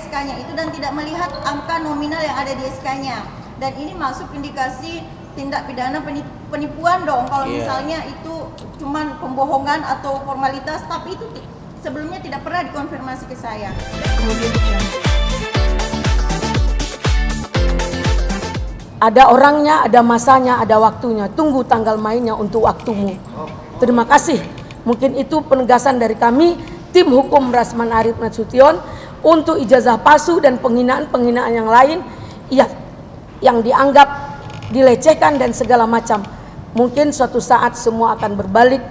SK-nya itu dan tidak melihat angka nominal yang ada di SK-nya. Dan ini masuk indikasi tindak pidana penipuan dong kalau misalnya itu cuman pembohongan atau formalitas, tapi itu sebelumnya tidak pernah dikonfirmasi ke saya. Ada orangnya, ada masanya, ada waktunya. Tunggu tanggal mainnya untuk waktumu. Terima kasih. Mungkin itu penegasan dari kami, tim hukum Rasman Arif Nasution, untuk ijazah palsu dan penghinaan-penghinaan yang lain yang dianggap dilecehkan dan segala macam. Mungkin suatu saat semua akan berbalik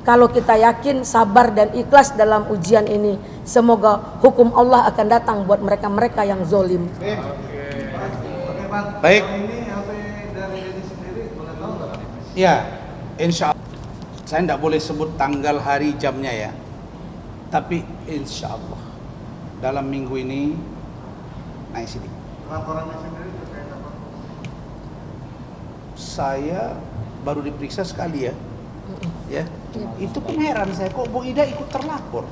kalau kita yakin, sabar dan ikhlas dalam ujian ini. Semoga hukum Allah akan datang buat mereka-mereka yang zolim. Baik. Ya, insya Allah. Saya tidak boleh sebut tanggal, hari, jamnya ya. Tapi insya Allah dalam minggu ini naik sidik. Laporannya sendiri terkait apa? Saya baru diperiksa sekali ya. Ya. Itu pun heran saya, kok Bu Ida ikut terlapor.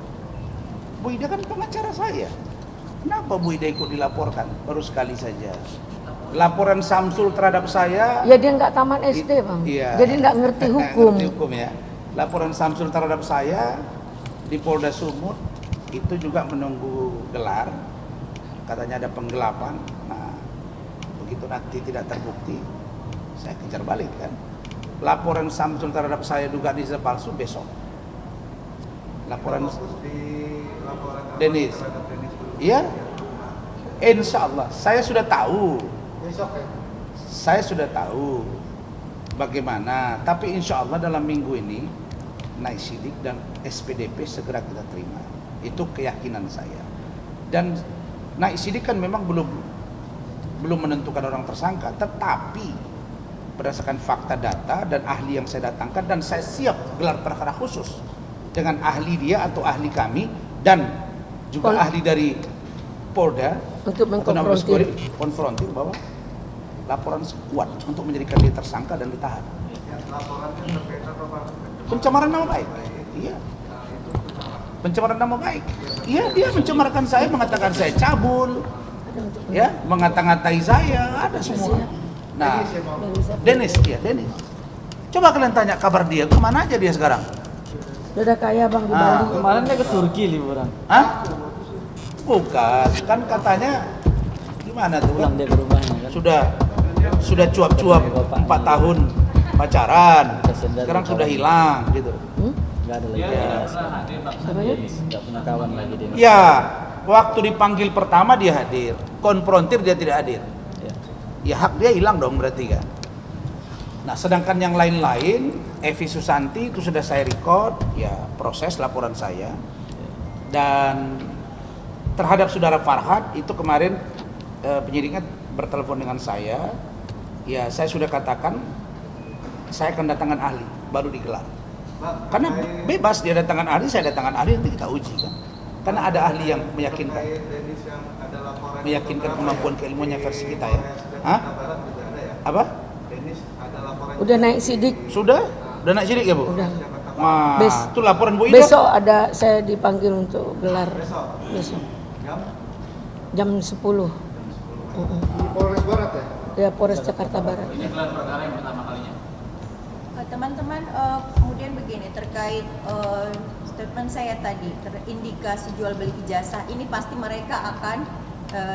Bu Ida kan pengacara saya. Kenapa Bu Ida ikut dilaporkan? Baru sekali saja. Laporan Samsul terhadap saya. Ya dia nggak tamat SD bang. Iya. Jadi nggak ngerti hukum. Ngerti hukum ya. Laporan Samsul terhadap saya di Polda Sumut itu juga menunggu gelar. Katanya ada penggelapan. Nah, begitu nanti tidak terbukti, saya kejar balik kan. Laporan Samsul terhadap saya dugaan ijazah palsu besok. Laporan Denis. Iya. Insya Allah. Saya sudah tahu. Besok ya? Saya sudah tahu bagaimana. Tapi insya Allah dalam minggu ini naik sidik dan SPDP segera kita terima. Itu keyakinan saya. Dan naik sidik kan memang belum menentukan orang tersangka, tetapi berdasarkan fakta data dan ahli yang saya datangkan, dan saya siap gelar perkara khusus dengan ahli dia atau ahli kami dan juga ahli dari Polda untuk mengkonfrontir bahwa laporan kuat untuk menjadikan dia tersangka dan ditahan. Laporannya terkait apa Pak? Pencemaran nama baik. Iya. Pencemaran nama baik. Iya, dia mencemarkan saya, mengatakan saya cabul. Ya, mengata-ngatai saya, ada semua. Nah, Denis. Coba kalian tanya kabar dia, kemana aja dia sekarang? Sudah kaya bang di Bali. Kemarin dia ke Turki liburan. Hah? Bukan, kan katanya gimana tuh? Pulang dia ke rumahnya kan. Sudah cuap-cuap 4 tahun pacaran, sekarang sudah hilang gitu. Nggak ada lagi. Nggak punya kawan lagi dia. Ya, waktu dipanggil pertama dia hadir, konfrontir dia tidak hadir. Ya hak dia hilang dong berarti kan. Nah, sedangkan yang lain-lain, Evi Susanti itu sudah saya record, ya proses laporan saya. Dan terhadap saudara Farhad itu kemarin penyidiknya bertelepon dengan saya. Ya, saya sudah katakan saya akan datangkan ahli baru digelar. Karena bebas dia datangkan ahli, saya datangkan ahli, nanti kita uji kan. Karena ada ahli yang meyakinkan. Meyakinkan kemampuan keilmuannya versi kita ya. Hah? Apa? Udah naik sidik. Sudah naik sidik ya Bu? Udah. Wah, itu laporan Bu Ida. Besok ada saya dipanggil untuk gelar. Besok. Jam 10. Di Polres Barat ya? Ya, Polres Jakarta Barat. Ini gelar perkara yang pertama kalinya. Teman-teman, kemudian begini terkait statement saya tadi, terindikasi jual beli ijazah, ini pasti mereka akan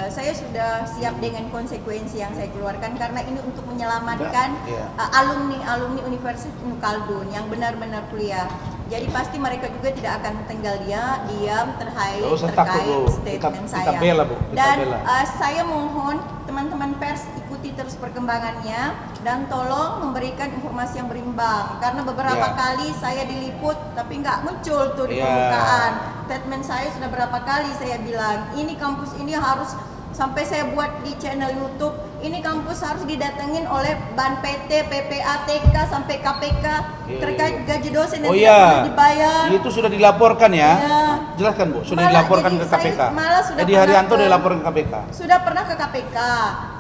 saya sudah siap dengan konsekuensi yang saya keluarkan karena ini untuk menyelamatkan alumni Universitas Ibnu Khaldun yang benar-benar kuliah. Jadi pasti mereka juga tidak akan tinggal diam terkait statement saya. Dan saya mohon teman-teman pers ikuti terus perkembangannya dan tolong memberikan informasi yang berimbang karena beberapa kali saya diliput tapi nggak muncul tuh di permukaan. Statement saya sudah berapa kali saya bilang ini kampus ini harus, sampai saya buat di channel YouTube, ini kampus harus didatengin oleh Ban PT, PPATK sampai KPK terkait gaji dosen yang tidak pernah dibayar. Itu sudah dilaporkan ya? Jelaskan Bu, sudah dilaporkan ke KPK. Jadi Haryanto dilaporkan ke KPK. Sudah pernah ke KPK,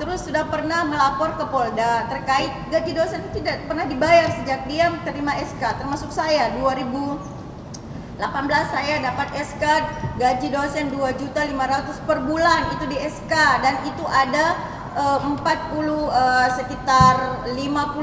terus sudah pernah melapor ke Polda terkait gaji dosen tidak pernah dibayar sejak dia terima SK, termasuk saya 2019 18 saya dapat SK gaji dosen 2.500.000 per bulan itu di SK, dan itu ada 40 sekitar 50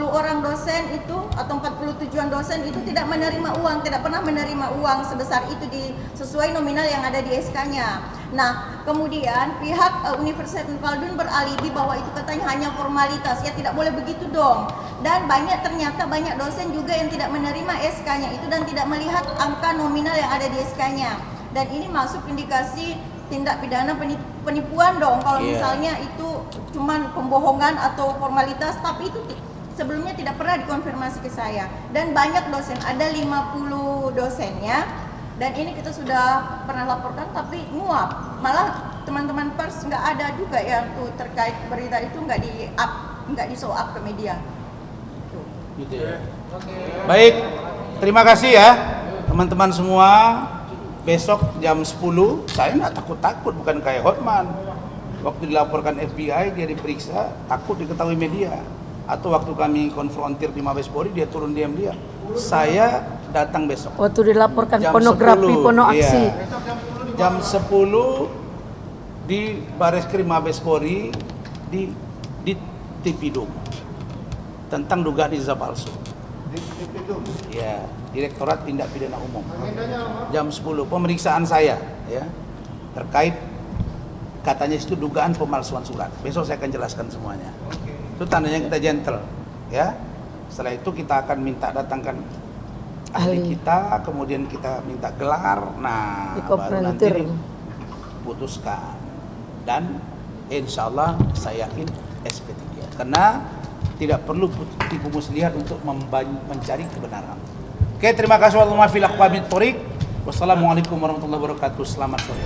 orang dosen itu atau 47-an dosen itu tidak menerima uang, tidak pernah menerima uang sebesar itu sesuai nominal yang ada di SK-nya. Nah, kemudian pihak Universitas Ibn Khaldun beralibi bahwa itu katanya hanya formalitas. Ya tidak boleh begitu dong. Dan ternyata banyak dosen juga yang tidak menerima SK-nya itu dan tidak melihat angka nominal yang ada di SK-nya. Dan ini masuk indikasi tindak pidana penipuan dong kalau misalnya itu cuman pembohongan atau formalitas, tapi itu sebelumnya tidak pernah dikonfirmasi ke saya. Dan banyak dosen, ada 50 dosennya, dan ini kita sudah pernah laporkan tapi nguap. Malah teman-teman pers nggak ada juga yang tuh terkait berita itu nggak di show up ke media. Tuh. Gitu ya. Baik, terima kasih ya teman-teman semua. Besok jam 10, saya nggak takut-takut, bukan kayak Hotman. Waktu dilaporkan FBI, dia diperiksa, takut diketahui media. Atau waktu kami konfrontir di Mabes Polri, dia turun diam-diam. Saya datang besok. Waktu dilaporkan Jam pornografi, 10, porno aksi. iya. Jam 10 di Bareskrim Mabes Polri di Tipidum tentang dugaan ijazah palsu. Ya, Direktorat Tindak Pidana Umum. Jam 10 pemeriksaan saya ya terkait katanya itu dugaan pemalsuan surat. Besok saya akan jelaskan semuanya. Itu tandanya kita gentle ya. Setelah itu kita akan minta datangkan ahli kita, kemudian kita minta gelar. Nah, baru nanti diputuskan. Dan insya Allah saya yakin SP3 karena tidak perlu tipu muslihat untuk mencari kebenaran. Oke, terima kasih. Wassalamualaikum warahmatullahi wabarakatuh. Selamat sore.